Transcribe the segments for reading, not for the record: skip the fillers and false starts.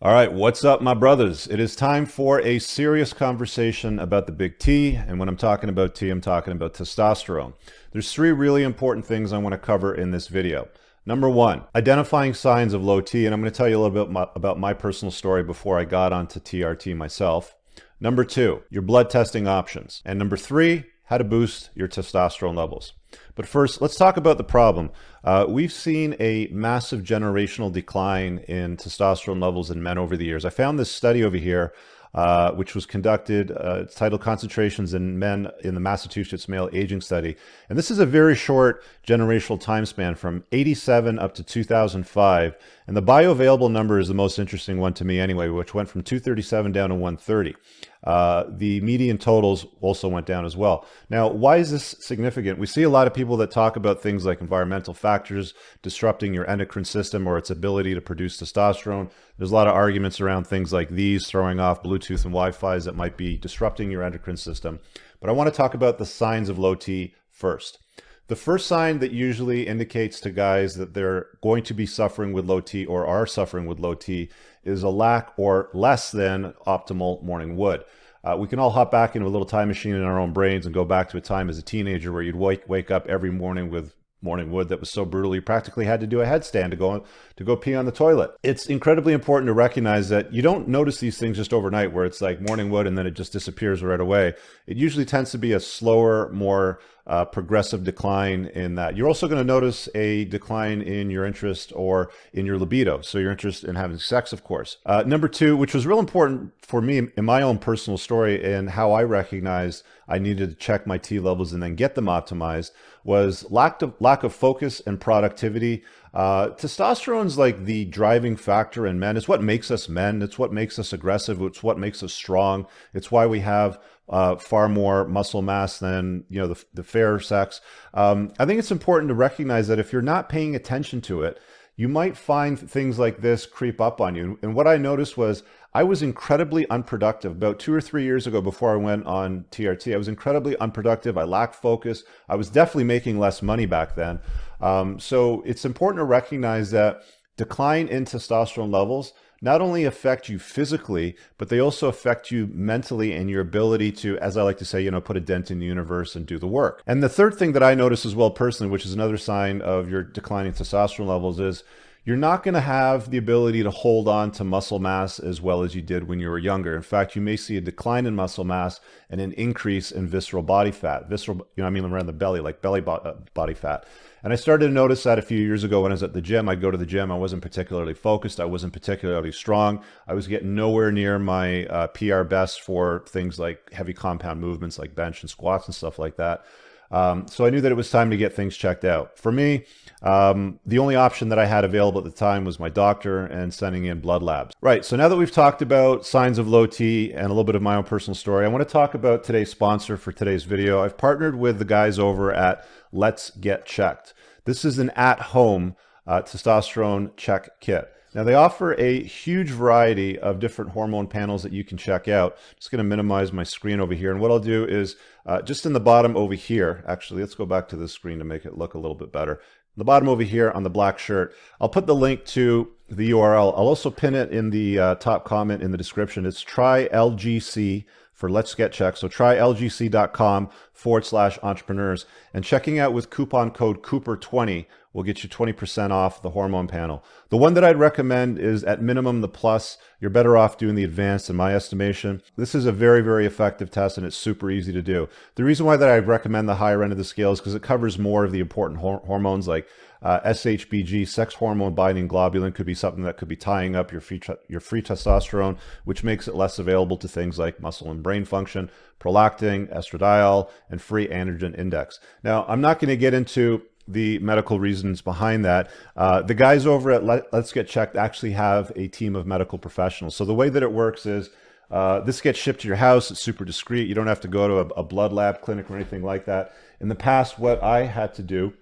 All right, what's up, my brothers? It is time for a serious conversation about the big T. And when I'm talking about T, I'm talking about testosterone. There's three really important things I want to cover in this video. Number one, identifying signs of low T. And I'm going to tell you a little bit about my personal story before I got onto TRT myself. Number two, your blood testing options. And number three, how to boost your testosterone levels. But first, let's talk about the problem. We've seen a massive generational decline in testosterone levels in men over the years. I found this study over here, which was conducted, it's titled Concentrations in Men in the Massachusetts Male Aging Study. And this is a very short generational time span from 87 up to 2005. And the bioavailable number is the most interesting one to me anyway, which went from 237 down to 130. The median totals also went down as well. Now, why is this significant? We see a lot of people that talk about things like environmental factors disrupting your endocrine system or its ability to produce testosterone. There's a lot of arguments around things like these, throwing off Bluetooth and Wi-Fi's that might be disrupting your endocrine system. But I want to talk about the signs of low T first. The first sign that usually indicates to guys that they're going to be suffering with low T or are suffering with low T is a lack or less than optimal morning wood. We can all hop back into a little time machine in our own brains and go back to a time as a teenager where you'd wake up every morning with morning wood that was so brutal you practically had to do a headstand to go pee on the toilet. It's incredibly important to recognize that you don't notice these things just overnight where it's like morning wood and then it just disappears right away. It usually tends to be a slower, more progressive decline in that. You're also going to notice a decline in your interest or in your libido. So your interest in having sex, of course. Number two, which was real important for me in my own personal story and how I recognized I needed to check my T levels and then get them optimized, was lack of focus and productivity. Testosterone's like the driving factor in men. It's what makes us men. It's what makes us aggressive. It's what makes us strong. It's why we have far more muscle mass than the fair sex. I think it's important to recognize that if you're not paying attention to it, you might find things like this creep up on you. And what I noticed was I was incredibly unproductive. About 2 or 3 years ago, before I went on TRT, I was incredibly unproductive. I lacked focus. I was definitely making less money back then. So it's important to recognize that decline in testosterone levels not only affect you physically, but they also affect you mentally and your ability to, as I like to say, put a dent in the universe and do the work. And the third thing that I notice as well personally, which is another sign of your declining testosterone levels, is you're not going to have the ability to hold on to muscle mass as well as you did when you were younger. In fact, you may see a decline in muscle mass and an increase in visceral body fat. Visceral, around the belly, like body fat. And I started to notice that a few years ago when I was at the gym. I'd go to the gym. I wasn't particularly focused. I wasn't particularly strong. I was getting nowhere near my PR best for things like heavy compound movements like bench and squats and stuff like that. So I knew that it was time to get things checked out. For me, the only option that I had available at the time was my doctor and sending in blood labs. Right, so now that we've talked about signs of low T and a little bit of my own personal story, I want to talk about today's sponsor for today's video. I've partnered with the guys over at Let's Get Checked. This is an at-home testosterone check kit. Now, they offer a huge variety of different hormone panels that you can check out. Just going to minimize my screen over here. And what I'll do is just in the bottom over here, actually, let's go back to this screen to make it look a little bit better. The bottom over here on the black shirt, I'll put the link to the URL. I'll also pin it in the top comment in the description. It's trylgc for Let's Get Checked. So trylgc.com/entrepreneurs. And checking out with coupon code Cooper20 will get you 20% off the hormone panel. The one that I'd recommend is at minimum the plus. You're better off doing the advanced in my estimation. This is a very, very effective test and it's super easy to do. The reason why that I recommend the higher end of the scale is because it covers more of the important hormones like SHBG, sex hormone binding globulin, could be something that could be tying up your free testosterone, which makes it less available to things like muscle and brain function, prolactin, estradiol, and free androgen index. Now, I'm not going to get into the medical reasons behind that. The guys over at Let's Get Checked actually have a team of medical professionals. So the way that it works is this gets shipped to your house. It's super discreet. You don't have to go to a blood lab clinic or anything like that. In the past, what I had to do,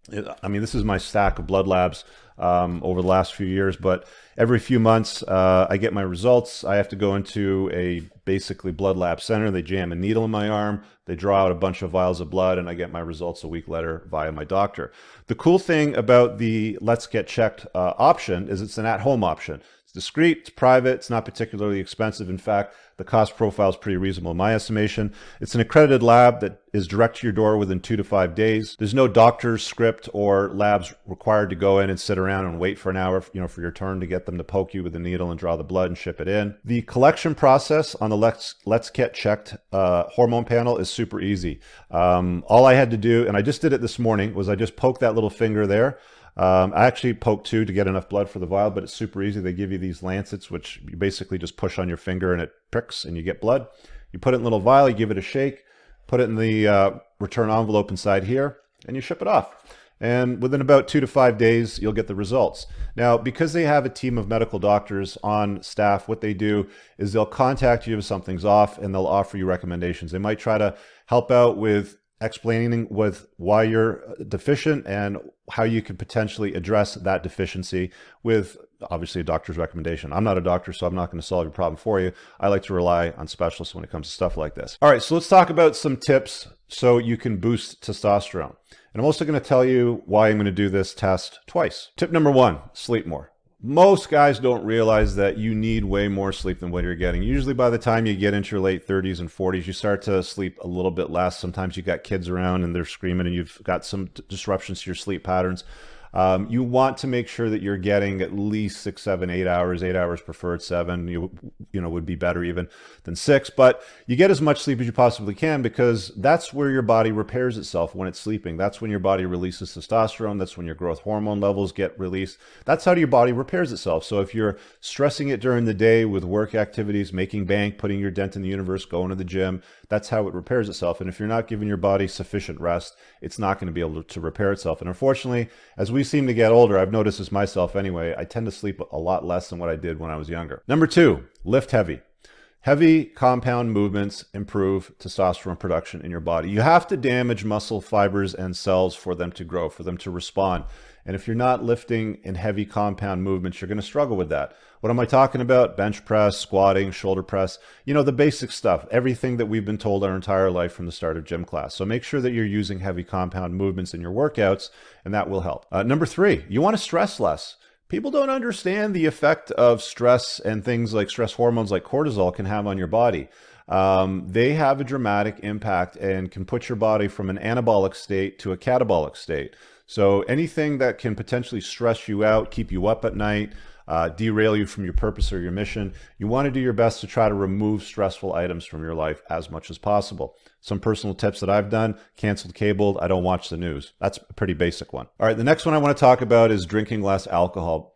this is my stack of blood labs over the last few years, but every few months I get my results. I have to go into a basically blood lab center. They jam a needle in my arm. They draw out a bunch of vials of blood and I get my results a week later via my doctor. The cool thing about the Let's Get Checked option is it's an at-home option. It's discreet, it's private, it's not particularly expensive. In fact, the cost profile is pretty reasonable in my estimation. It's an accredited lab that is direct to your door within 2 to 5 days. There's no doctor's script or labs required to go in and sit around and wait for an hour, for your turn to get them to poke you with a needle and draw the blood and ship it in. The collection process on the Let's Get Checked hormone panel is super easy. All I had to do, and I just did it this morning, was I just poked that little finger there. I actually poked 2 to get enough blood for the vial, but it's super easy. They give you these lancets, which you basically just push on your finger and it pricks and you get blood. You put it in a little vial, you give it a shake, put it in the return envelope inside here, and you ship it off. And within about 2 to 5 days, you'll get the results. Now, because they have a team of medical doctors on staff, what they do is they'll contact you if something's off and they'll offer you recommendations. They might try to help out with explaining with why you're deficient and how you could potentially address that deficiency with obviously a doctor's recommendation. I'm not a doctor, so I'm not going to solve your problem for you. I like to rely on specialists when it comes to stuff like this. All right, so let's talk about some tips so you can boost testosterone. And I'm also going to tell you why I'm going to do this test twice. Tip number 1, sleep more. Most guys don't realize that you need way more sleep than what you're getting. Usually by the time you get into your late 30s and 40s, you start to sleep a little bit less. Sometimes you got kids around and they're screaming and you've got some disruptions to your sleep patterns. You want to make sure that you're getting at least 6, 7, 8 hours. 8 hours preferred. 7, you would be better even than 6. But you get as much sleep as you possibly can because that's where your body repairs itself when it's sleeping. That's when your body releases testosterone. That's when your growth hormone levels get released. That's how your body repairs itself. So if you're stressing it during the day with work activities, making bank, putting your dent in the universe, going to the gym, that's how it repairs itself. And if you're not giving your body sufficient rest, it's not going to be able to repair itself. And unfortunately, as we seem to get older, I've noticed this myself anyway, I tend to sleep a lot less than what I did when I was younger. Number 2, lift heavy. Heavy compound movements improve testosterone production in your body. You have to damage muscle fibers and cells for them to grow, for them to respond. And if you're not lifting in heavy compound movements, you're going to struggle with that. What am I talking about? Bench press, squatting, shoulder press, the basic stuff, everything that we've been told our entire life from the start of gym class. So make sure that you're using heavy compound movements in your workouts, and that will help. Number 3, you want to stress less. People don't understand the effect of stress and things like stress hormones like cortisol can have on your body. They have a dramatic impact and can put your body from an anabolic state to a catabolic state. So anything that can potentially stress you out, keep you up at night, derail you from your purpose or your mission, you want to do your best to try to remove stressful items from your life as much as possible. Some personal tips that I've done: canceled cable, I don't watch the news. That's a pretty basic one. All right, the next one I want to talk about is drinking less alcohol.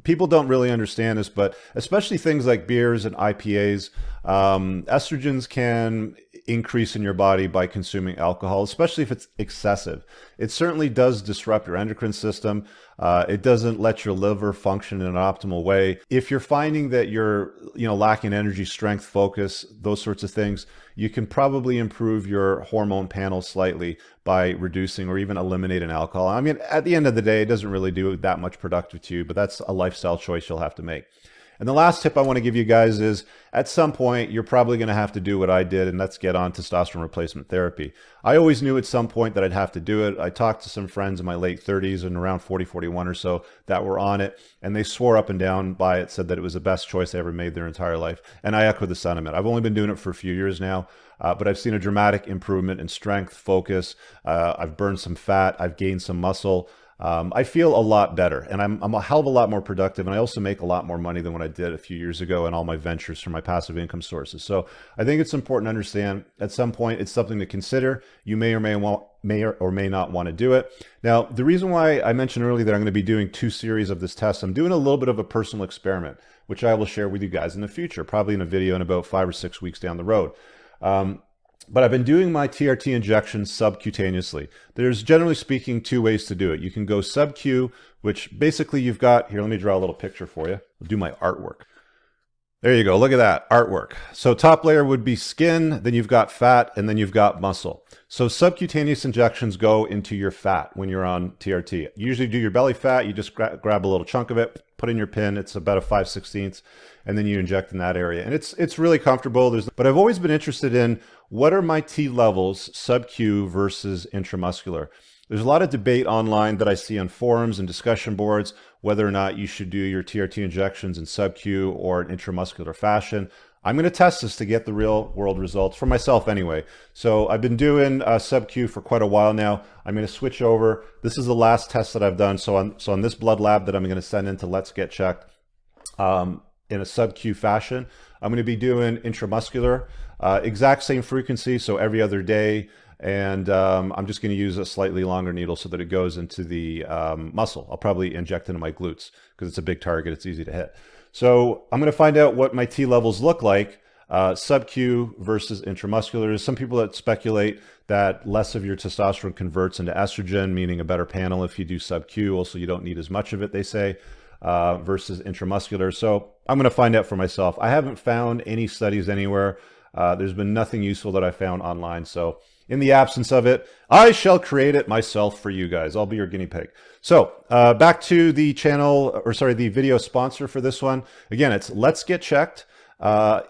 People don't really understand this, but especially things like beers and IPAs, estrogens can increase in your body by consuming alcohol, especially if it's excessive. It certainly does disrupt your endocrine system. It doesn't let your liver function in an optimal way. If you're finding that you're, lacking energy, strength, focus, those sorts of things, you can probably improve your hormone panel slightly by reducing or even eliminating alcohol. I mean, at the end of the day, it doesn't really do that much productive to you, but that's a lifestyle choice you'll have to make. And the last tip I want to give you guys is, at some point, you're probably going to have to do what I did, and that's get on testosterone replacement therapy. I always knew at some point that I'd have to do it. I talked to some friends in my late 30s and around 40, 41 or so that were on it, and they swore up and down by it, said that it was the best choice they ever made their entire life. And I echo the sentiment. I've only been doing it for a few years now, but I've seen a dramatic improvement in strength, focus. I've burned some fat. I've gained some muscle. I feel a lot better, and I'm a hell of a lot more productive, and I also make a lot more money than what I did a few years ago in all my ventures from my passive income sources. So I think it's important to understand at some point it's something to consider. You may or may not want to do it. Now, the reason why I mentioned earlier that I'm going to be doing 2 series of this test, I'm doing a little bit of a personal experiment, which I will share with you guys in the future, probably in a video in about 5 or 6 weeks down the road. But I've been doing my TRT injections subcutaneously. There's, generally speaking, 2 ways to do it. You can go SubQ, which basically you've got, here, let me draw a little picture for you. I'll do my artwork. There you go, look at that, artwork. So top layer would be skin, then you've got fat, and then you've got muscle. So subcutaneous injections go into your fat when you're on TRT. You usually do your belly fat, you just grab a little chunk of it, put in your pin, it's about a 5/16, and then you inject in that area. And it's really comfortable. But I've always been interested in, what are my T levels, SubQ versus intramuscular? There's a lot of debate online that I see on forums and discussion boards. whether or not you should do your TRT injections in SubQ or an intramuscular fashion. I'm going to test this to get the real world results for myself anyway. So I've been doing SubQ for quite a while now. I'm going to switch over. This is the last test that I've done. So on this blood lab that I'm going to send into Let's Get Checked in a SubQ fashion, I'm going to be doing intramuscular, exact same frequency, so every other day. And I'm just going to use a slightly longer needle so that it goes into the muscle. I'll probably inject into my glutes because it's a big target. It's easy to hit. So I'm going to find out what my T levels look like, SubQ versus intramuscular. There's some people that speculate that less of your testosterone converts into estrogen, meaning a better panel if you do SubQ. Also, you don't need as much of it, they say, versus intramuscular. So I'm going to find out for myself. I haven't found any studies anywhere. There's been nothing useful that I found online. So in the absence of it, I shall create it myself for you guys. I'll be your guinea pig. So back to the channel, or sorry, the video sponsor for this one. Again, it's Let's Get Checked.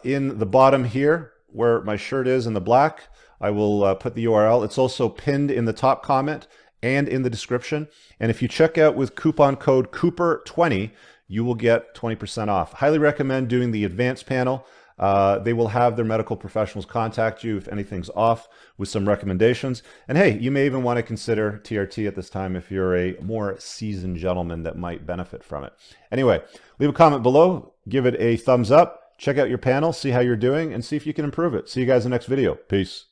In the bottom here, where my shirt is in the black, I will put the URL. It's also pinned in the top comment and in the description. And if you check out with coupon code Cooper20, you will get 20% off. Highly recommend doing the advanced panel. They will have their medical professionals contact you if anything's off with some recommendations. And hey, you may even want to consider TRT at this time if you're a more seasoned gentleman that might benefit from it. Anyway, leave a comment below, give it a thumbs up, check out your panel, see how you're doing, and see if you can improve it. See you guys in the next video. Peace.